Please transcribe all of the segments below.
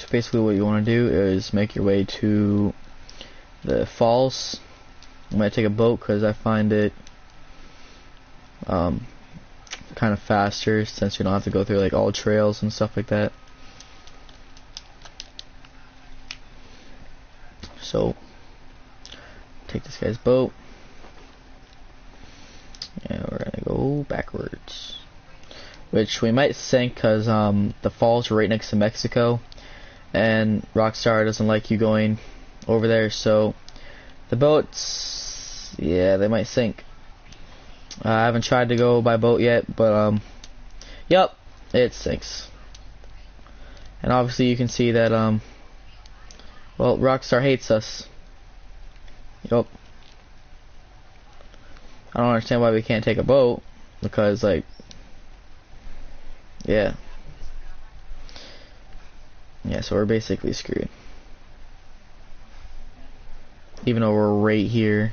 So basically what you want to do is make your way to the falls. I'm going to take a boat because I find it kind of faster since you don't have to go through like all trails and stuff like that. So take this guy's boat and we're going to go backwards, which we might sink because the falls are right next to Mexico and Rockstar doesn't like you going over there, so the boats, yeah, they might sink. I haven't tried to go by boat yet, but yep, it sinks. And obviously you can see that well, Rockstar hates us. Yup. I don't understand why we can't take a boat, because like, yeah, so we're basically screwed. Even though we're right here.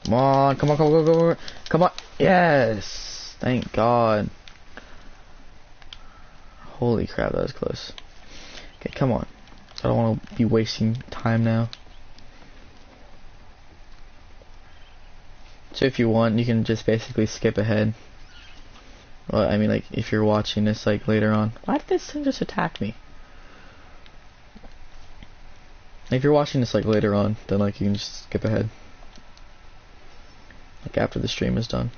Come on, come on, come on, come on, come on. Yes! Thank God. Holy crap, that was close. Okay, come on. I don't want to be wasting time now. So if you want, you can just basically skip ahead. Well, I mean, like, if you're watching this, like, later on. Why did this thing just attack me? If you're watching this, like, later on, then, like, you can just skip ahead. Like, after the stream is done.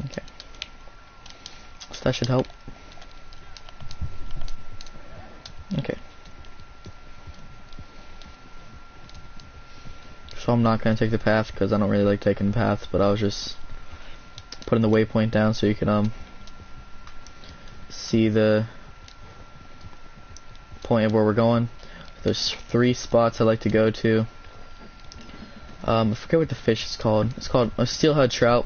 Okay. So that should help. Okay. So I'm not going to take the path because I don't really like taking paths, but I was just putting the waypoint down so you can see the point of where we're going. There's 3 spots I like to go to. I forget what the fish is called. It's called a steelhead trout.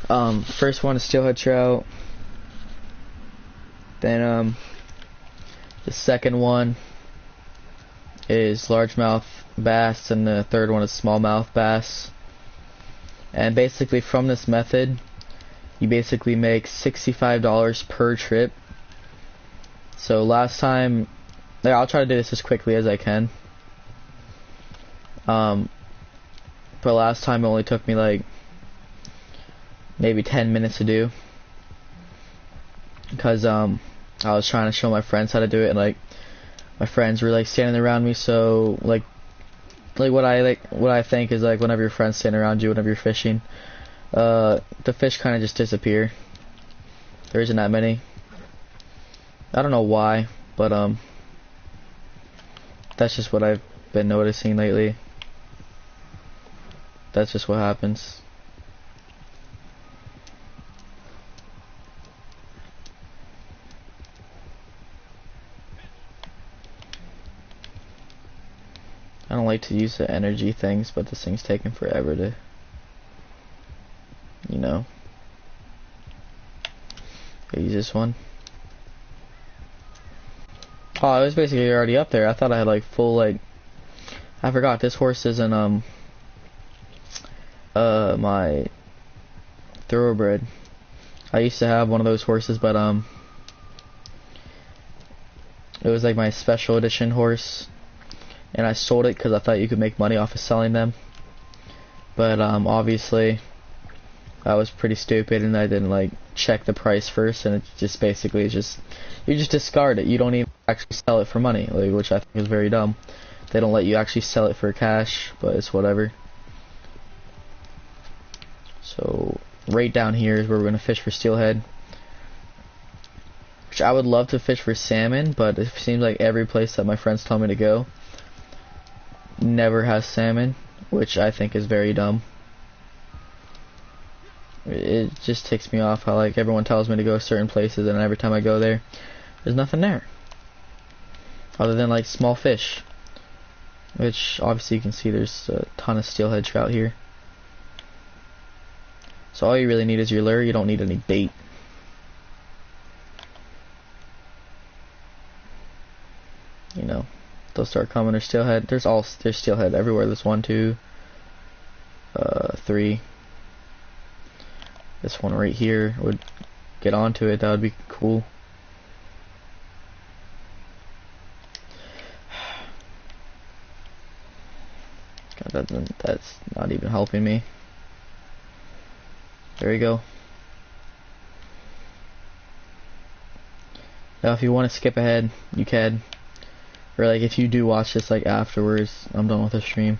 First one is steelhead trout. Then the second one is largemouth bass, and the third one is smallmouth bass. And basically from this method you basically make $65 per trip. So last time, I'll try to do this as quickly as I can, but last time it only took me like maybe 10 minutes to do, because I was trying to show my friends how to do it, and like my friends were like standing around me, so like what I think is, like, whenever your friends stand around you whenever you're fishing, the fish kind of just disappear. There isn't that many. I don't know why, but that's just what I've been noticing lately. That's just what happens. I don't like to use the energy things, but this thing's taking forever to, you know, use this one. Oh, I was basically already up there. I thought I had like full, like, I forgot this horse isn't my thoroughbred. I used to have one of those horses, but it was like my special edition horse, and I sold it because I thought you could make money off of selling them. But obviously I was pretty stupid and I didn't like check the price first, and it just basically just, you just discard it. You don't even actually sell it for money, like, which I think is very dumb. They don't let you actually sell it for cash, but it's whatever. So right down here is where we're going to fish for steelhead, which I would love to fish for salmon, but it seems like every place that my friends tell me to go never has salmon, which I think is very dumb. It just ticks me off how, like, everyone tells me to go certain places, and every time I go there, there's nothing there other than like small fish, which obviously you can see there's a ton of steelhead trout here. So all you really need is your lure. You don't need any bait. You know, they'll start coming. There's steelhead. There's steelhead everywhere. There's 1, 2, 3. This one right here would get onto it. That would be cool. God, that's not even helping me. There we go. Now if you want to skip ahead, you can. Or like if you do watch this like afterwards, I'm done with the stream.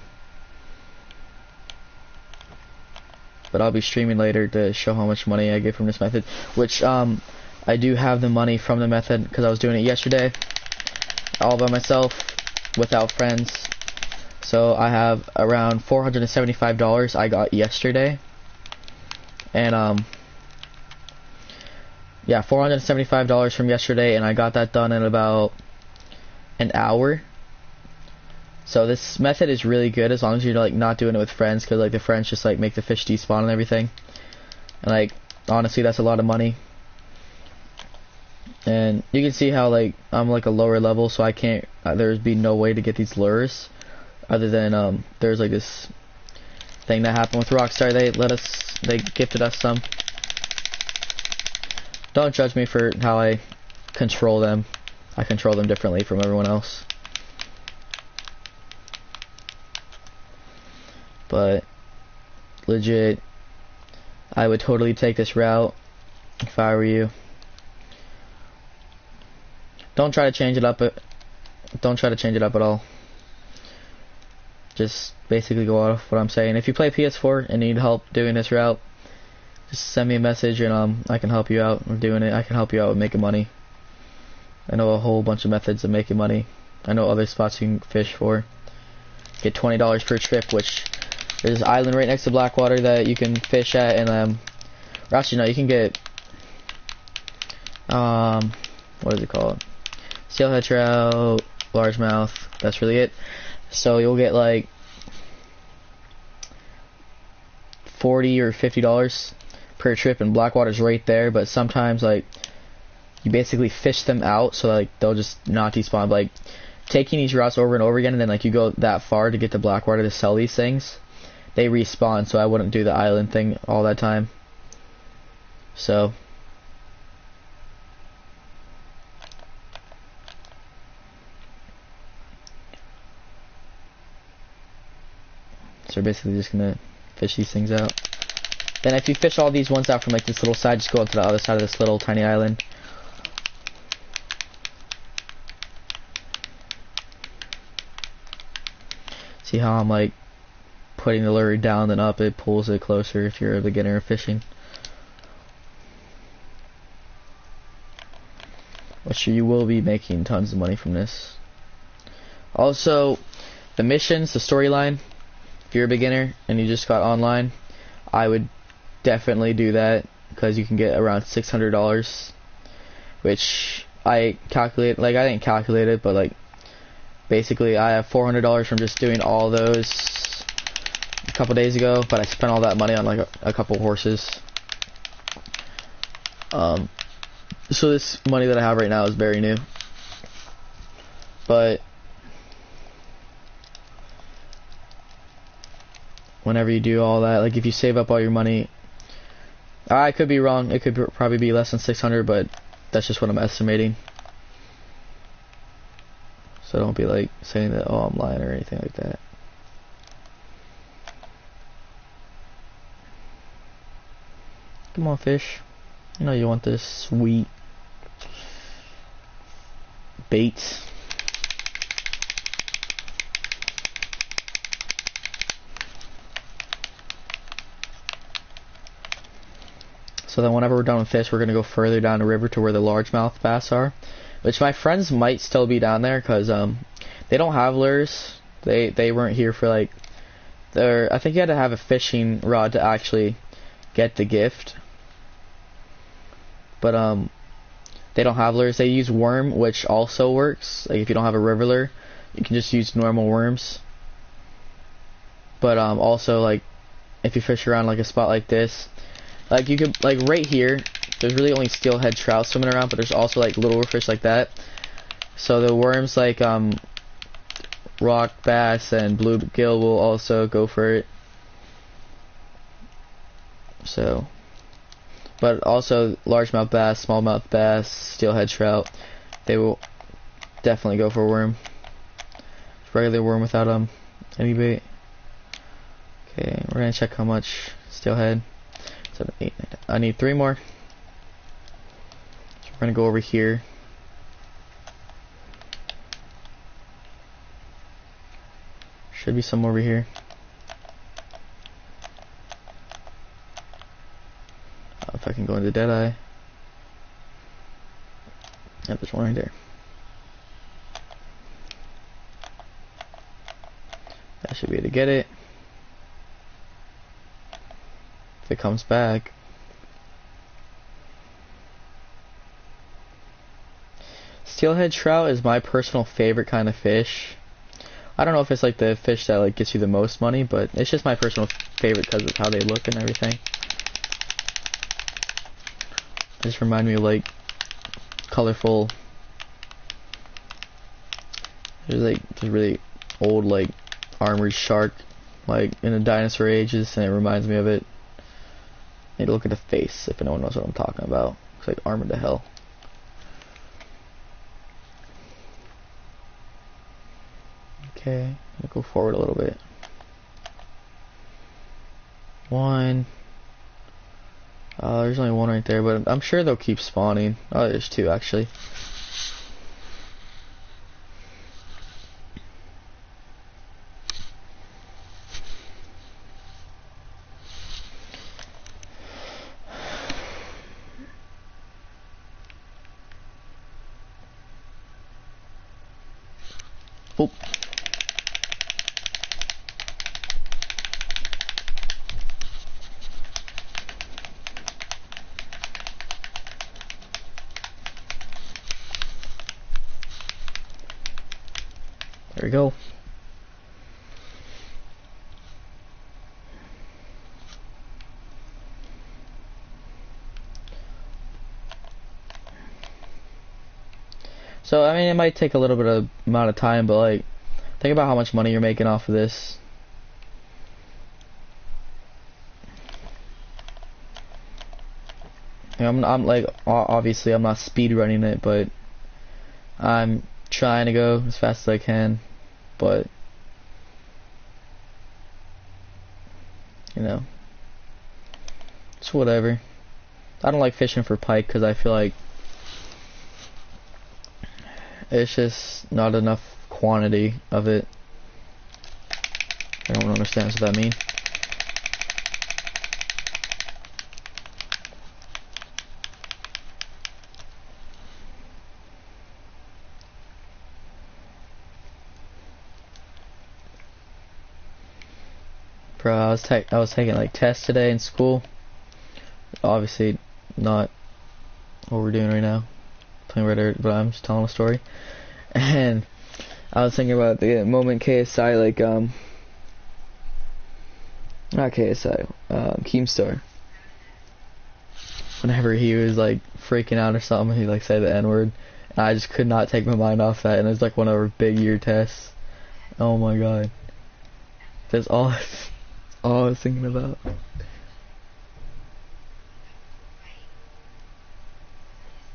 But I'll be streaming later to show how much money I get from this method. Which I do have the money from the method because I was doing it yesterday. All by myself, without friends. So I have around $475 I got yesterday. And yeah, $475 from yesterday, and I got that done in about an hour. So this method is really good as long as you're like not doing it with friends, because like the friends just like make the fish despawn and everything. And like honestly, that's a lot of money. And you can see how like I'm like a lower level, so I can't. There's be no way to get these lures, other than there's like this thing that happened with Rockstar. They gifted us some. Don't judge me for how I control them. I control them differently from everyone else. But legit, I would totally take this route if I were you. Don't try to change it up. Don't try to change it up at all. Just basically go off what I'm saying. If you play PS4 and need help doing this route, just send me a message and I can help you out with doing it. I can help you out with making money. I know a whole bunch of methods of making money. I know other spots you can fish for. Get $20 per trip, which there's an island right next to Blackwater that you can fish at, and or actually no, you can get what is it called? Steelhead trout, largemouth. That's really it. So you'll get like $40 or $50 per trip, and Blackwater's right there. But sometimes like you basically fish them out, so like they'll just not despawn. Like taking these routes over and over again, and then like you go that far to get to Blackwater to sell these things, they respawn. So I wouldn't do the island thing all that time. So we're basically just gonna fish these things out. Then if you fish all these ones out from like this little side, just go up to the other side of this little tiny island. See how I'm like putting the lure down and up, it pulls it closer if you're a beginner fishing. Which you will be making tons of money from this. Also, the missions, the storyline, if you're a beginner and you just got online, I would definitely do that because you can get around $600, which I calculate, like I didn't calculate it, but like basically I have $400 from just doing all those a couple days ago, but I spent all that money on like a couple horses. So this money that I have right now is very new, but whenever you do all that, like if you save up all your money, I could be wrong, it could probably be less than 600, but that's just what I'm estimating. So don't be like saying that, oh, I'm lying or anything like that. Come on, fish. You know you want this sweet bait. So then whenever we're done with fish, we're going to go further down the river to where the largemouth bass are. Which my friends might still be down there because they don't have lures. They weren't here for like I think you had to have a fishing rod to actually get the gift. But they don't have lures. They use worm, which also works. Like if you don't have a river lure, you can just use normal worms. But also like if you fish around like a spot like this, like you could like right here, there's really only steelhead trout swimming around, but there's also like little fish like that. So the worms like rock bass and bluegill will also go for it. So, but also largemouth bass, smallmouth bass, steelhead trout, they will definitely go for a worm. Regular worm without any bait. Okay, we're gonna check how much steelhead. 7, 8, 9, 10. I need 3 more. So we're gonna go over here. Should be some over here. If I can go into Deadeye. Yeah, there's one right there. That should be able to get it. If it comes back. Steelhead trout is my personal favorite kind of fish. I don't know if it's like the fish that like gets you the most money, but it's just my personal favorite because of how they look and everything. They just remind me of like colorful. There's like this really old like armored shark like in the dinosaur ages, and it reminds me of it. Need to look at the face if anyone knows what I'm talking about. It's like armored to hell. Okay, I'll go forward a little bit. 1. There's only 1 right there, but I'm sure they'll keep spawning. Oh, there's 2 actually. Oh. There we go. So I mean, it might take a little bit of amount of time, but like, think about how much money you're making off of this. I'm like, obviously I'm not speed running it, but I'm trying to go as fast as I can, but you know, it's whatever. I don't like fishing for pike because I feel like it's just not enough quantity of it. I don't understand what that means. Bro, I was taking like tests today in school. Obviously, not what we're doing right now, playing Rdr2, but I'm just telling a story. And I was thinking about the moment KSI, like not KSI, Keemstar. Whenever he was like freaking out or something, he like said the N-word, and I just could not take my mind off that. And it was like one of our big year tests. Oh my god, that's all I was thinking about.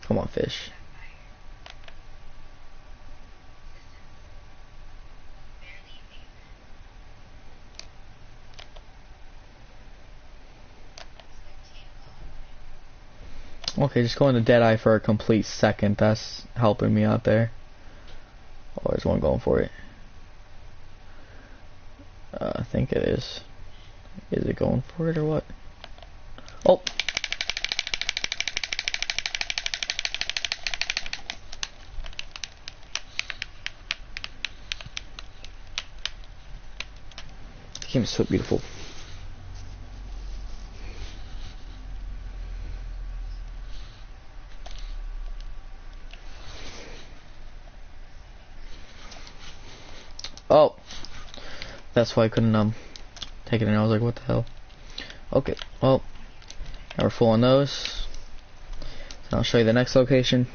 Come on, fish. Okay, just going to Deadeye for a complete second. That's helping me out there. Oh, there's one going for it. I think it is. Is it going for it or what? Oh! The game is so beautiful. Oh! That's why I couldn't take it in. I was like, what the hell? Okay, well, now we're full on those. So I'll show you the next location.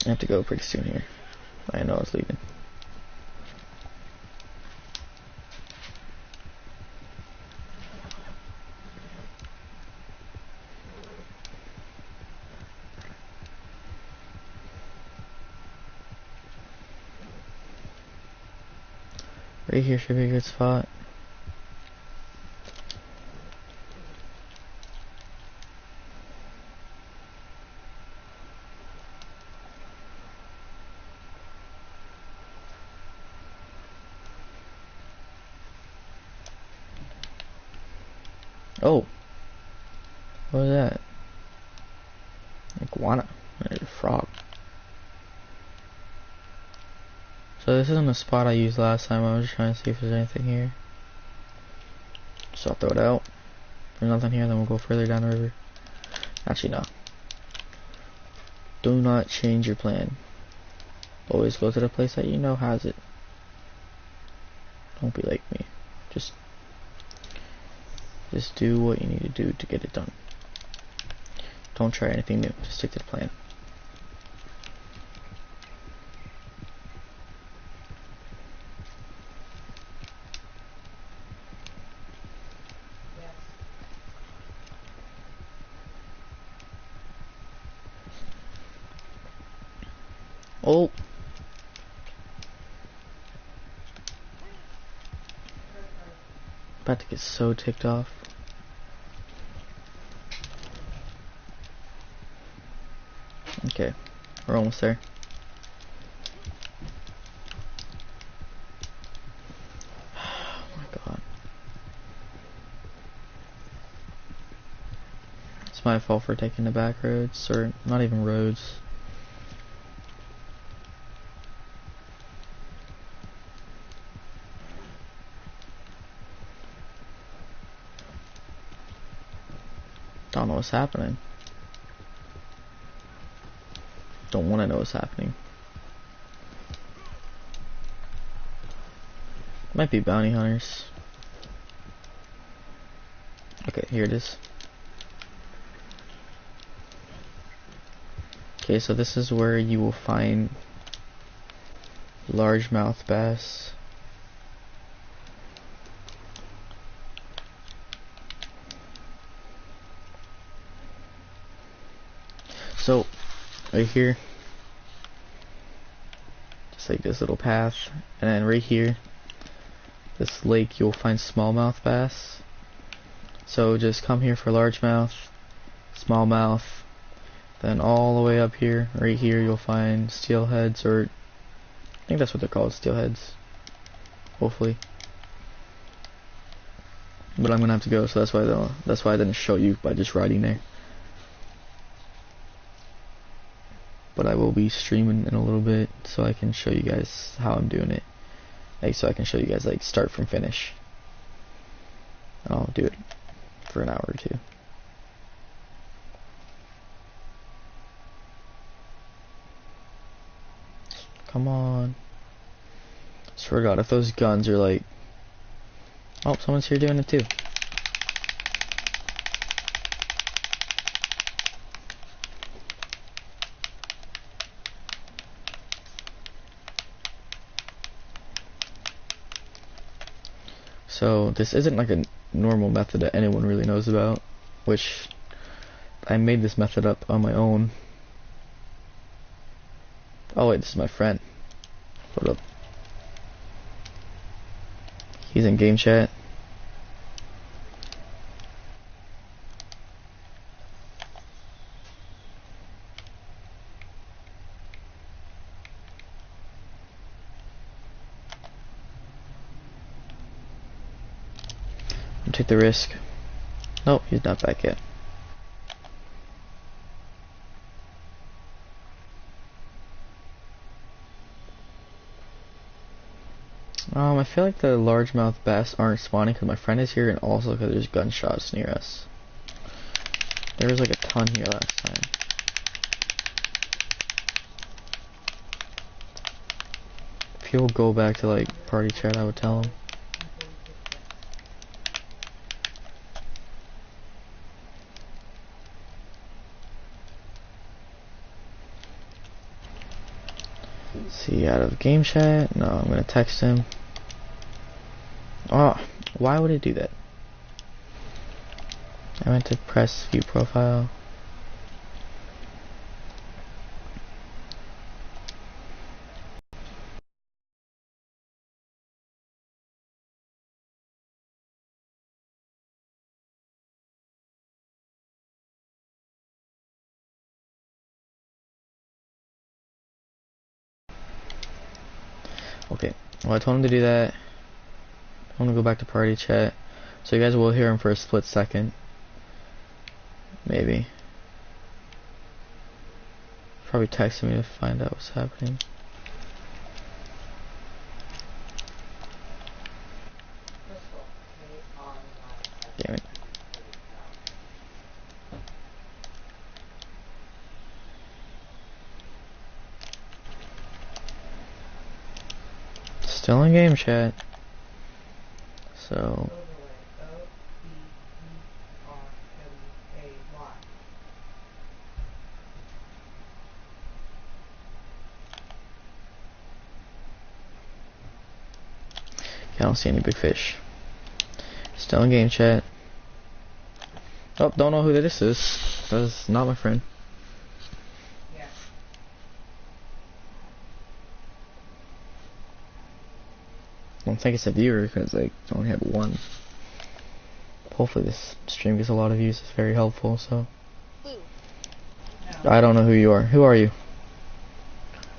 I have to go pretty soon here. I know I was leaving. Right here should be a good spot. Oh, what was that? Iguana. There's a frog. So this isn't a spot I used last time. I was just trying to see if there's anything here. So I'll throw it out. If there's nothing here, then we'll go further down the river. Actually, no. Do not change your plan. Always go to the place that you know has it. Don't be like me. Just do what you need to do to get it done. Don't try anything new. Just stick to the plan. Oh. About to get so ticked off. Okay, we're almost there. Oh my god. It's my fault for taking the back roads, or not even roads. Don't know what's happening. Don't want to know what's happening. Might be bounty hunters. Okay, here it is. Okay, so this is where you will find largemouth bass. So, right here, just like this little path, and then right here, this lake, you'll find smallmouth bass. So just come here for largemouth, smallmouth, then all the way up here, right here, you'll find steelheads, or I think that's what they're called, steelheads, hopefully. But I'm gonna have to go, so that's why I didn't show you by just riding there. But I will be streaming in a little bit, so I can show you guys how I'm doing it. Like, so I can show you guys, like, start from finish. I'll do it for an hour or two. Come on. Swear to God, if those guns are like... Oh, someone's here doing it too. So this isn't like a normal method that anyone really knows about, which I made this method up on my own. Oh wait, this is my friend. What up? He's in game chat. I'll take the risk. Nope, he's not back yet. I feel like the largemouth bass aren't spawning because my friend is here, and also because there's gunshots near us. There was like a ton here last time. If he'll go back to like party chat, I would tell him. See, out of game chat. No, I'm gonna text him. Oh, why would it do that? I meant to press view profile. Okay, well I told him to do that. I'm gonna go back to party chat. So you guys will hear him for a split second. Maybe. Probably texting me to find out what's happening. Damn it. Still in game chat. So I don't see any big fish. Still in game chat. Oh, don't know who this is. That's not my friend. Yeah. I don't think it's a viewer because I only have one. Hopefully this stream gets a lot of views. It's very helpful. So No. I don't know who you are. Who are you?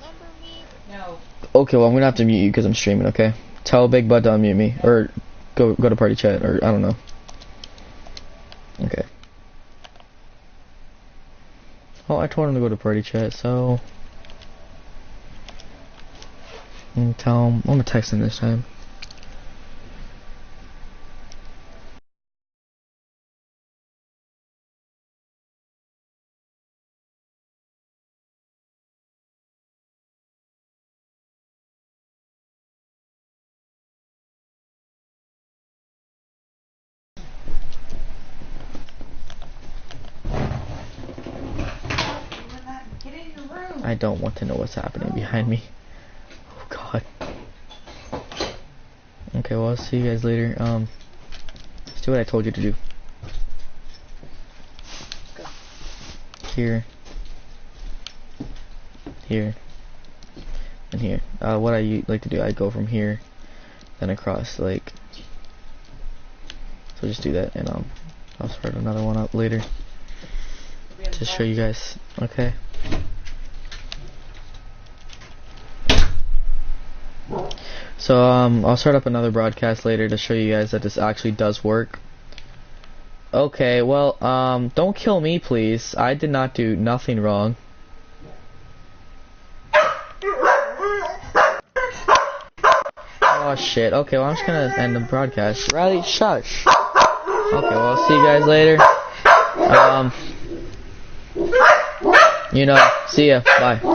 Remember me? No. Okay, well I'm gonna have to mute you because I'm streaming. Okay. Tell Big Bud to unmute me or go to party chat or I don't know. Okay. Well, I told him to go to party chat, so tell him. I'm gonna text him this time. Get in your room. I don't want to know what's happening behind me. Oh God. Okay, well I'll see you guys later. Let's do what I told you to do. Go. Here. Here. And here. What I like to do, I go from here, then across, like. So just do that, and I'll start another one up later to show you guys. Okay. So I'll start up another broadcast later to show you guys that this actually does work. Okay, well, don't kill me, please. I did not do nothing wrong. Oh shit. Okay, well I'm just gonna end the broadcast. Riley, shush. Okay, well I'll see you guys later. See ya. Bye.